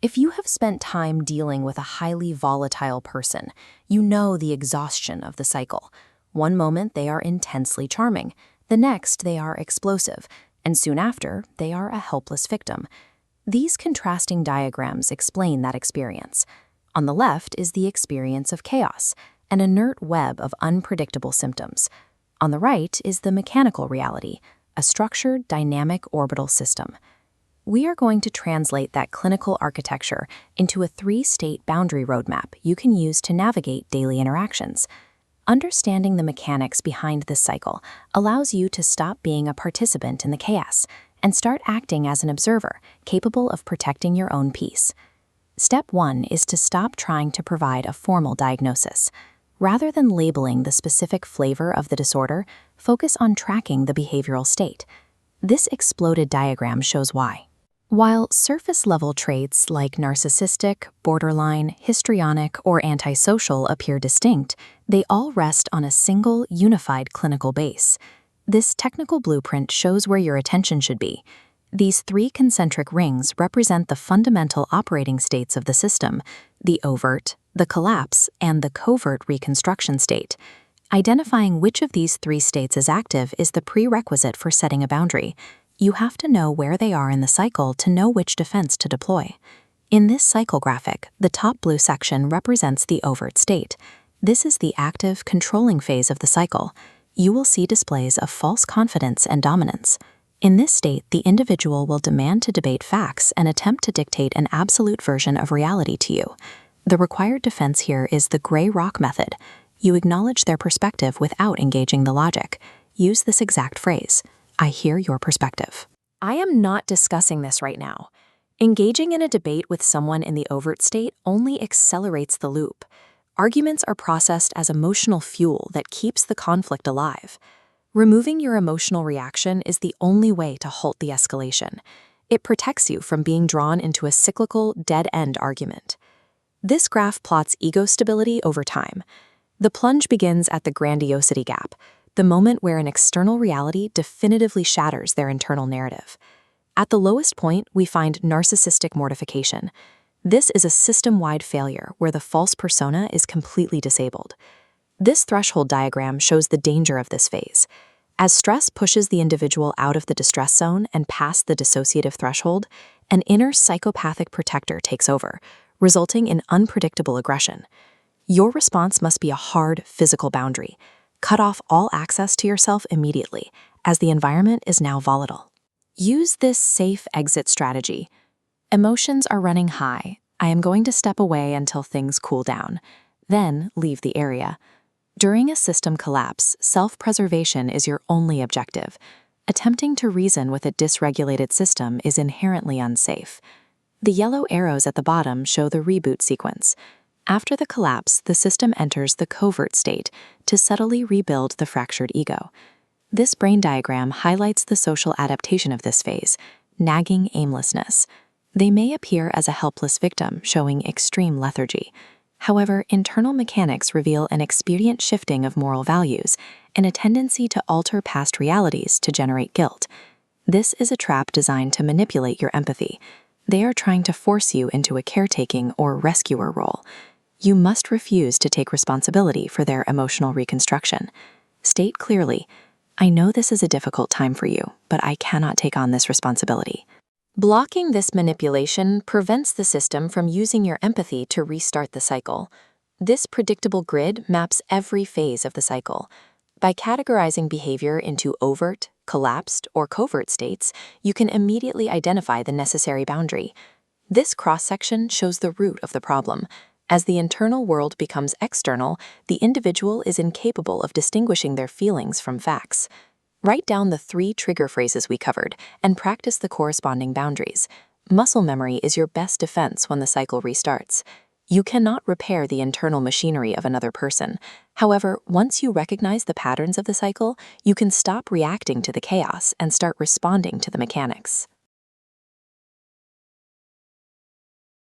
If you have spent time dealing with a highly volatile person, you know the exhaustion of the cycle. One moment they are intensely charming, the next they are explosive, and soon after they are a helpless victim. These contrasting diagrams explain that experience. On the left is the experience of chaos, an inert web of unpredictable symptoms. On the right is the mechanical reality, a structured, dynamic orbital system. We are going to translate that clinical architecture into a 3-state boundary roadmap you can use to navigate daily interactions. Understanding the mechanics behind this cycle allows you to stop being a participant in the chaos and start acting as an observer capable of protecting your own peace. Step 1 is to stop trying to provide a formal diagnosis. Rather than labeling the specific flavor of the disorder, focus on tracking the behavioral state. This exploded diagram shows why. While surface-level traits like narcissistic, borderline, histrionic, or antisocial appear distinct, they all rest on a single, unified clinical base. This technical blueprint shows where your attention should be. These 3 concentric rings represent the fundamental operating states of the system: the overt, the collapse, and the covert reconstruction state. Identifying which of these 3 states is active is the prerequisite for setting a boundary. You have to know where they are in the cycle to know which defense to deploy. In this cycle graphic, the top blue section represents the overt state. This is the active, controlling phase of the cycle. You will see displays of false confidence and dominance. In this state, the individual will demand to debate facts and attempt to dictate an absolute version of reality to you. The required defense here is the gray rock method. You acknowledge their perspective without engaging the logic. Use this exact phrase: "I hear your perspective." I am not discussing this right now. Engaging in a debate with someone in the overt state only accelerates the loop. Arguments are processed as emotional fuel that keeps the conflict alive. Removing your emotional reaction is the only way to halt the escalation. It protects you from being drawn into a cyclical, dead-end argument. This graph plots ego stability over time. The plunge begins at the grandiosity gap, the moment where an external reality definitively shatters their internal narrative. At the lowest point, we find narcissistic mortification. This is a system-wide failure where the false persona is completely disabled. This threshold diagram shows the danger of this phase. As stress pushes the individual out of the distress zone and past the dissociative threshold, an inner psychopathic protector takes over, resulting in unpredictable aggression. Your response must be a hard, physical boundary. Cut off all access to yourself immediately, as the environment is now volatile. Use this safe exit strategy. Emotions are running high. I am going to step away until things cool down. Then leave the area. During a system collapse, self-preservation is your only objective. Attempting to reason with a dysregulated system is inherently unsafe. The yellow arrows at the bottom show the reboot sequence. After the collapse, the system enters the covert state to subtly rebuild the fractured ego. This brain diagram highlights the social adaptation of this phase: nagging aimlessness. They may appear as a helpless victim, showing extreme lethargy. However, internal mechanics reveal an expedient shifting of moral values and a tendency to alter past realities to generate guilt. This is a trap designed to manipulate your empathy. They are trying to force you into a caretaking or rescuer role. You must refuse to take responsibility for their emotional reconstruction. State clearly, "I know this is a difficult time for you, but I cannot take on this responsibility." Blocking this manipulation prevents the system from using your empathy to restart the cycle. This predictable grid maps every phase of the cycle. By categorizing behavior into overt, collapsed, or covert states, you can immediately identify the necessary boundary. This cross-section shows the root of the problem. As the internal world becomes external, the individual is incapable of distinguishing their feelings from facts. Write down the 3 trigger phrases we covered and practice the corresponding boundaries. Muscle memory is your best defense when the cycle restarts. You cannot repair the internal machinery of another person. However, once you recognize the patterns of the cycle, you can stop reacting to the chaos and start responding to the mechanics.